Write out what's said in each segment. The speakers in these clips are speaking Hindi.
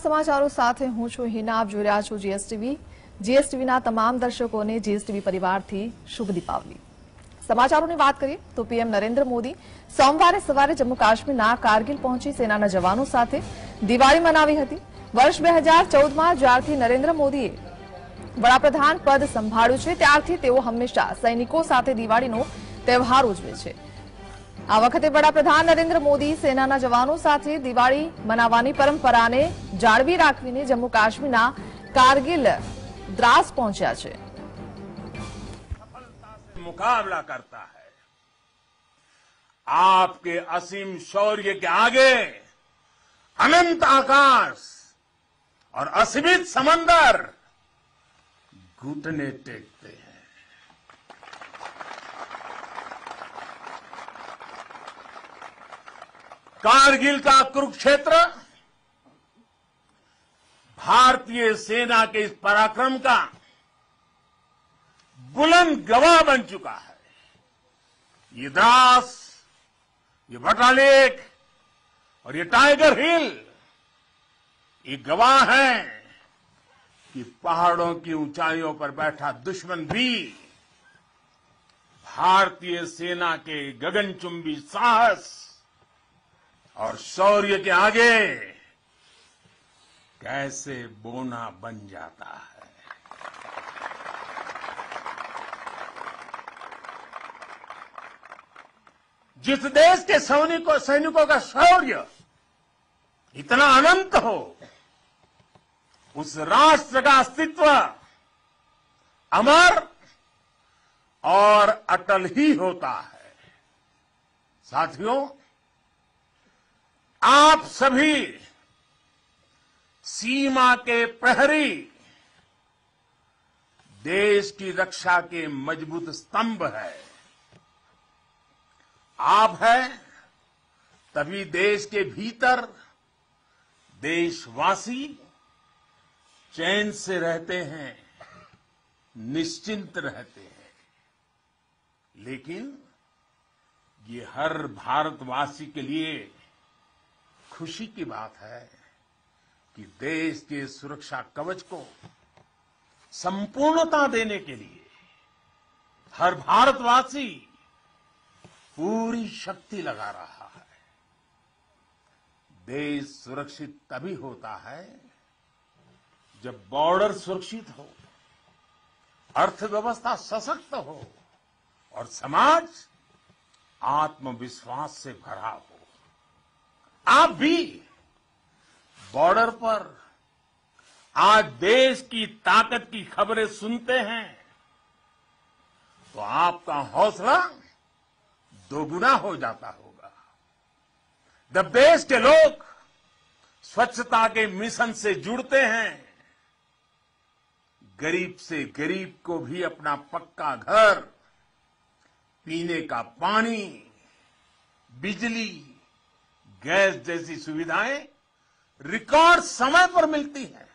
સમાચારો સાથે હું છું હિના, આપ જોઈ રહ્યા છો જીએસટીવીના તમામ દર્શકોને જીએસટીવી પરિવારથી શુભ દીપાવલી। સમાચારોની વાત કરીએ તો પીએમ નરેન્દ્ર મોદી સોમવારે સવારે જમ્મુ કાશ્મીરના કારગિલ પહોંચી સેનાના જવાનો સાથે દિવાળી મનાવી હતી। વર્ષ 2014માં જ્યારથી નરેન્દ્ર મોદીએ વડાપ્રધાન પદ સંભાળ્યું છે ત્યારથી તેઓ હંમેશા સૈનિકો સાથે દિવાળીનો તહેવાર ઉજવે છે। આ વખતે વડાપ્રધાન નરેન્દ્ર મોદી સેનાના જવાનો સાથે દિવાળી મનાવવાની પરંપરાને જાળવી રાખીને જમ્મુ કાશ્મીરના કારગિલ દ્રાસ પહોંચ્યા છે। मुकाबला करता है। आपके असीम शौर्य के आगे अनंत आकाश और असीमित समंदर घुटने टेकते हैं। कारगिल का कुरुक्षेत्र भारतीय सेना के इस पराक्रम का बुलंद गवाह बन चुका है। ये द्रास, ये बटालेक और ये टाइगर हिल ये गवाह हैं कि पहाड़ों की ऊंचाइयों पर बैठा दुश्मन भी भारतीय सेना के गगनचुंबी साहस और शौर्य के आगे कैसे बोना बन जाता है। जिस देश के सैनिकों का शौर्य इतना अनंत हो, उस राष्ट्र का अस्तित्व अमर और अटल ही होता है। साथियों, आप सभी सीमा के प्रहरी, देश की रक्षा के मजबूत स्तंभ है। आप हैं तभी देश के भीतर देशवासी चैन से रहते हैं, निश्चिंत रहते हैं। लेकिन ये हर भारतवासी के लिए खुशी की बात है कि देश के सुरक्षा कवच को संपूर्णता देने के लिए हर भारतवासी पूरी शक्ति लगा रहा है। देश सुरक्षित तभी होता है जब बॉर्डर सुरक्षित हो, अर्थव्यवस्था सशक्त हो और समाज आत्मविश्वास से भरा हो। आप भी बॉर्डर पर आज देश की ताकत की खबरें सुनते हैं तो आपका हौसला दोगुना हो जाता होगा। जब देश के लोग स्वच्छता के मिशन से जुड़ते हैं, गरीब से गरीब को भी अपना पक्का घर, पीने का पानी, बिजली, गैस जैसी सुविधाएं रिकॉर्ड समय पर मिलती हैं,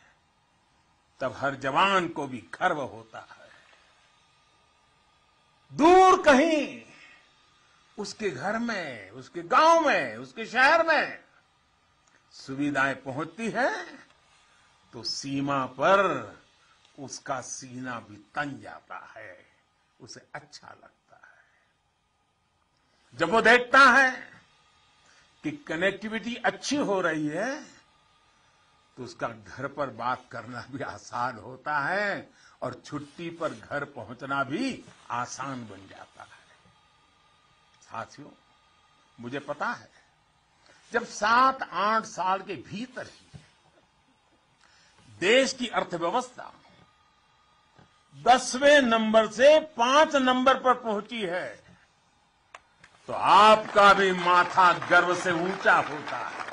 तब हर जवान को भी गर्व होता है। दूर कहीं उसके घर में, उसके गांव में, उसके शहर में सुविधाएं पहुंचती है तो सीमा पर उसका सीना भी तन जाता है, उसे अच्छा लगता है। जब वो देखता है कि कनेक्टिविटी अच्छी हो रही है तो उसका घर पर बात करना भी आसान होता है और छुट्टी पर घर पहुंचना भी आसान बन जाता है। साथियों, मुझे पता है जब 7-8 साल के भीतर ही देश की अर्थव्यवस्था 10वें नंबर से 5 नंबर पर पहुंची है तो आपका भी माथा गर्व से ऊंचा होता है।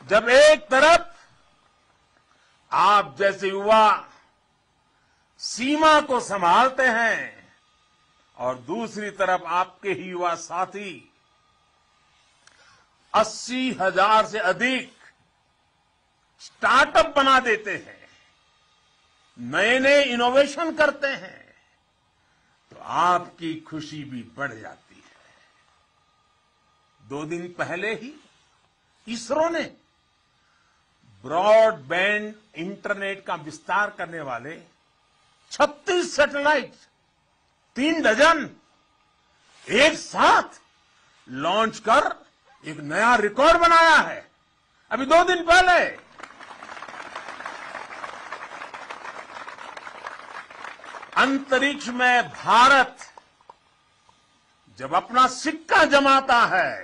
जब एक तरफ आप जैसे युवा सीमा को संभालते हैं और दूसरी तरफ आपके ही युवा साथी 80,000 से अधिक स्टार्टअप बना देते हैं, नए नए इनोवेशन करते हैं, तो आपकी खुशी भी बढ़ जाती है। 2 दिन पहले ही इसरो ने ब्रॉडबैंड इंटरनेट का विस्तार करने वाले 36 सैटेलाइट 3 डजन एक साथ लॉन्च कर एक नया रिकॉर्ड बनाया है। अभी 2 दिन पहले अंतरिक्ष में भारत जब अपना सिक्का जमाता है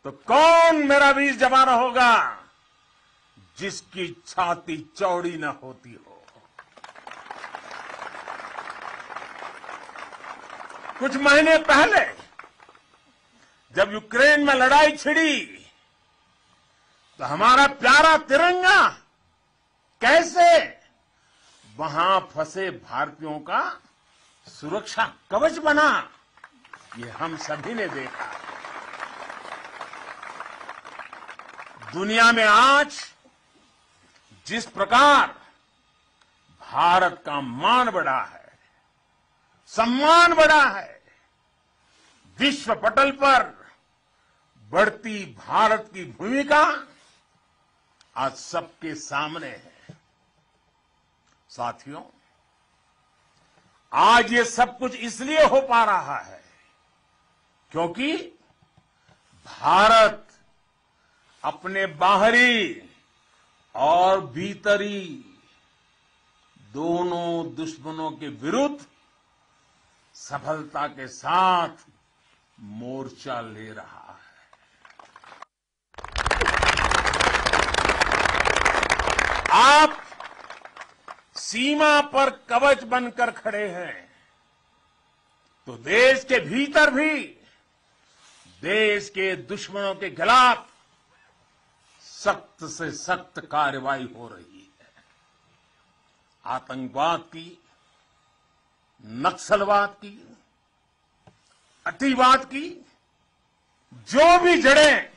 तो कौन मेरा वीर जवान होगा जिसकी छाती चौड़ी न होती हो। कुछ महीने पहले जब यूक्रेन में लड़ाई छिड़ी तो हमारा प्यारा तिरंगा कैसे वहां फंसे भारतीयों का सुरक्षा कवच बना, ये हम सभी ने देखा। दुनिया में आज जिस प्रकार भारत का मान बढ़ा है, सम्मान बढ़ा है, विश्व पटल पर बढ़ती भारत की भूमिका आज सबके सामने है। साथियों, आज ये सब कुछ इसलिए हो पा रहा है क्योंकि भारत अपने बाहरी और भीतरी दोनों दुश्मनों के विरुद्ध सफलता के साथ मोर्चा ले रहा है। आप सीमा पर कवच बनकर खड़े हैं तो देश के भीतर भी देश के दुश्मनों के खिलाफ सख्त से सख्त कार्रवाई हो रही है। आतंकवाद की, नक्सलवाद की, अतिवाद की जो भी जड़ें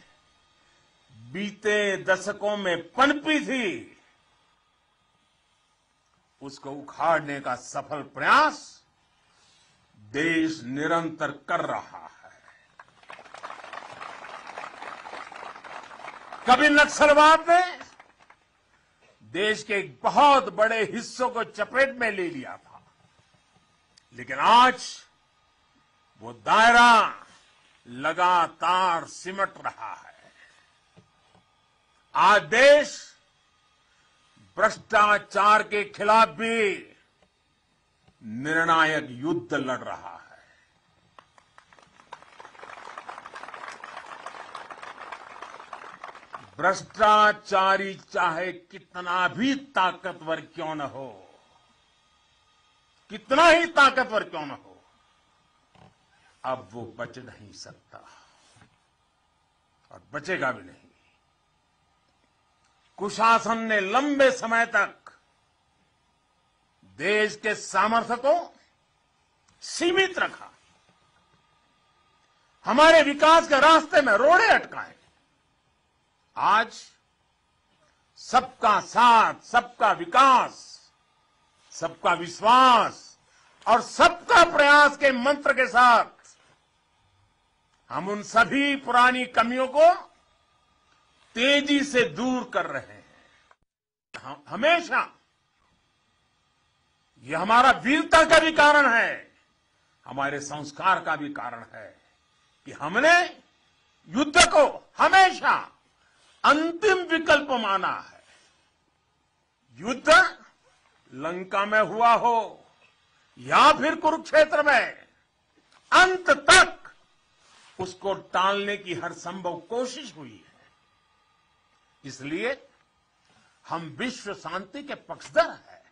बीते दशकों में पनपी थी, उसको उखाड़ने का सफल प्रयास देश निरंतर कर रहा है। कभी नक्सलवाद ने देश के एक बहुत बड़े हिस्सों को चपेट में ले लिया था, लेकिन आज वो दायरा लगातार सिमट रहा है। आज देश भ्रष्टाचार के खिलाफ भी निर्णायक युद्ध लड़ रहा है। भ्रष्टाचारी चाहे कितना भी ताकतवर क्यों न हो, कितना ही ताकतवर क्यों न हो, अब वो बच नहीं सकता और बचेगा भी नहीं। कुशासन ने लंबे समय तक देश के सामर्थ्य को सीमित रखा, हमारे विकास के रास्ते में रोड़े अटकाए। आज सबका साथ, सबका विकास, सबका विश्वास और सबका प्रयास के मंत्र के साथ हम उन सभी पुरानी कमियों को तेजी से दूर कर रहे हैं। हमेशा ये हमारा वीरता का भी कारण है, हमारे संस्कार का भी कारण है कि हमने युद्ध को हमेशा अंतिम विकल्प माना है। युद्ध लंका में हुआ हो या फिर कुरुक्षेत्र में, अंत तक उसको टालने की हर संभव कोशिश हुई है। इसलिए हम विश्व शांति के पक्षधर हैं,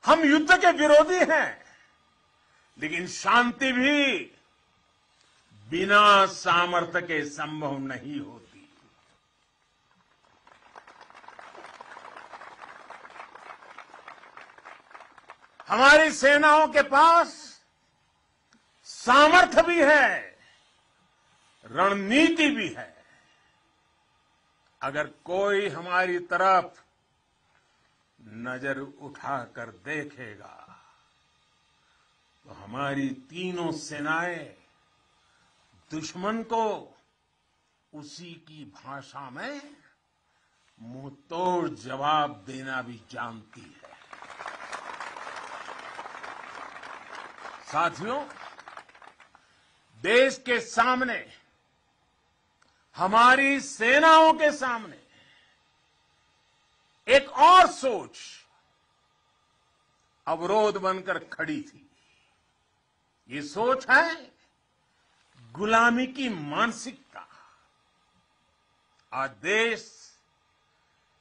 हम युद्ध के विरोधी हैं, लेकिन शांति भी बिना सामर्थ्य के संभव नहीं होती। हमारी सेनाओं के पास सामर्थ्य भी है, रणनीति भी है। अगर कोई हमारी तरफ नजर उठाकर देखेगा तो हमारी तीनों सेनाएं दुश्मन को उसी की भाषा में मुंह तोड़ जवाब देना भी जानती है। साथियों, देश के सामने, हमारी सेनाओं के सामने एक और सोच अवरोध बनकर खड़ी थी। ये सोच है गुलामी की मानसिकता। आज देश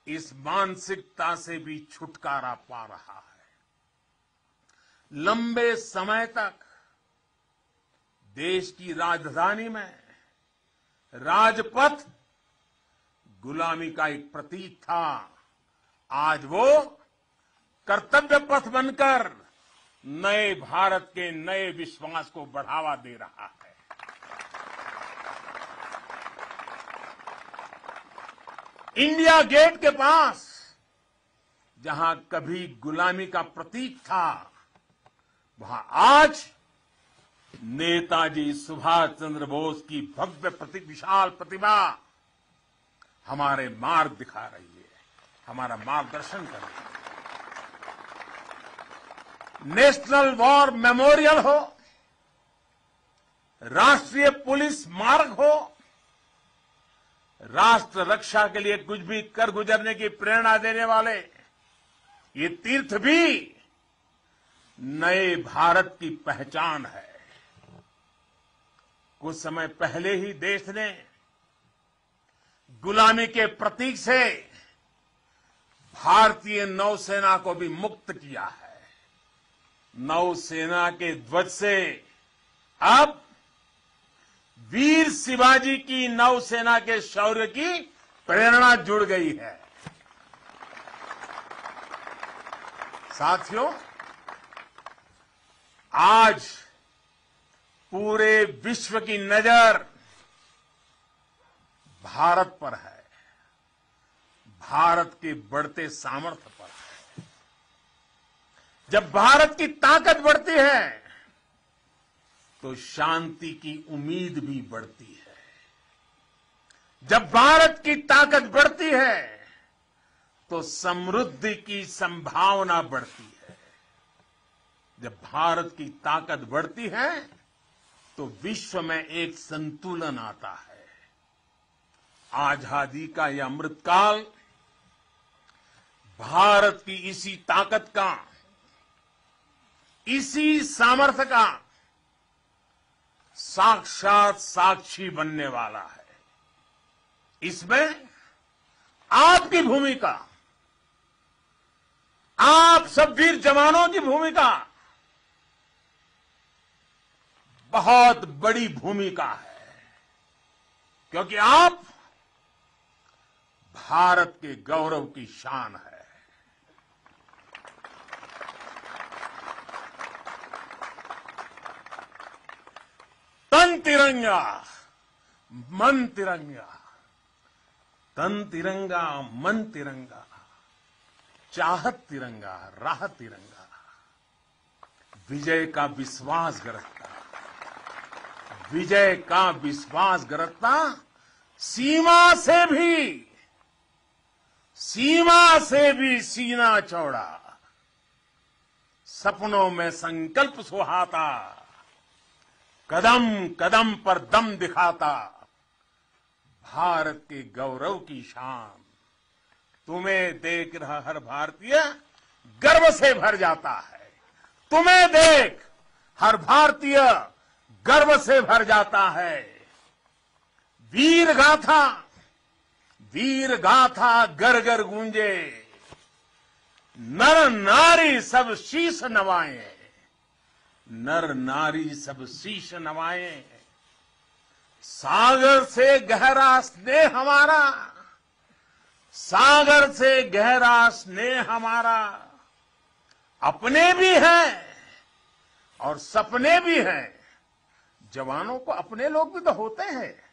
इस मानसिकता से भी छुटकारा पा रहा है। लंबे समय तक देश की राजधानी में राजपथ गुलामी का एक प्रतीक था। आज वो कर्तव्य पथ बनकर नए भारत के नए विश्वास को बढ़ावा दे रहा है। इंडिया गेट के पास जहां कभी गुलामी का प्रतीक था, वहां आज नेताजी सुभाष चंद्र बोस की भव्य विशाल प्रतिमा हमारे मार्ग दिखा रही है, हमारा मार्गदर्शन कर रही है। नेशनल वॉर मेमोरियल हो, राष्ट्रीय पुलिस स्मारक हो, राष्ट्र रक्षा के लिए कुछ भी कर गुजरने की प्रेरणा देने वाले ये तीर्थ भी नए भारत की पहचान है। कुछ समय पहले ही देश ने गुलामी के प्रतीक से भारतीय नौसेना को भी मुक्त किया है। नौसेना के ध्वज से अब वीर शिवाजी की नौसेना के शौर्य की प्रेरणा जुड़ गई है। साथियों, आज पूरे विश्व की नजर भारत पर है, भारत के बढ़ते सामर्थ्य पर है। जब भारत की ताकत बढ़ती है तो शांति की उम्मीद भी बढ़ती है। जब भारत की ताकत बढ़ती है तो समृद्धि की संभावना बढ़ती है। जब भारत की ताकत बढ़ती है तो विश्व में एक संतुलन आता है। आजादी का यह अमृतकाल भारत की इसी ताकत का, इसी सामर्थ्य का साक्षात साक्षी बनने वाला है। इसमें आपकी भूमिका, आप सब वीर जवानों की भूमिका बहुत बड़ी भूमिका है, क्योंकि आप भारत के गौरव की शान है। तन तिरंगा मन तिरंगा, तन तिरंगा मन तिरंगा, चाहत तिरंगा राह तिरंगा, विजय का विश्वास गरजता, विजय का विश्वास गरजता, सीमा से भी सीना चौड़ा, सपनों में संकल्प सुहाता, कदम कदम पर दम दिखाता, भारत के गौरव की शान। तुम्हें देख रहा हर भारतीय गर्व से भर जाता है। तुम्हें देख हर भारतीय गर्व से भर जाता है। वीर गाथा घर घर गूंजे, नर नारी सब शीश नवाए, नर नारी सब शीश नवाए। सागर से गहरा स्नेह हमारा, सागर से गहरा स्नेह हमारा, अपने भी हैं और सपने भी हैं। जवानों को अपने लोग भी तो होते हैं।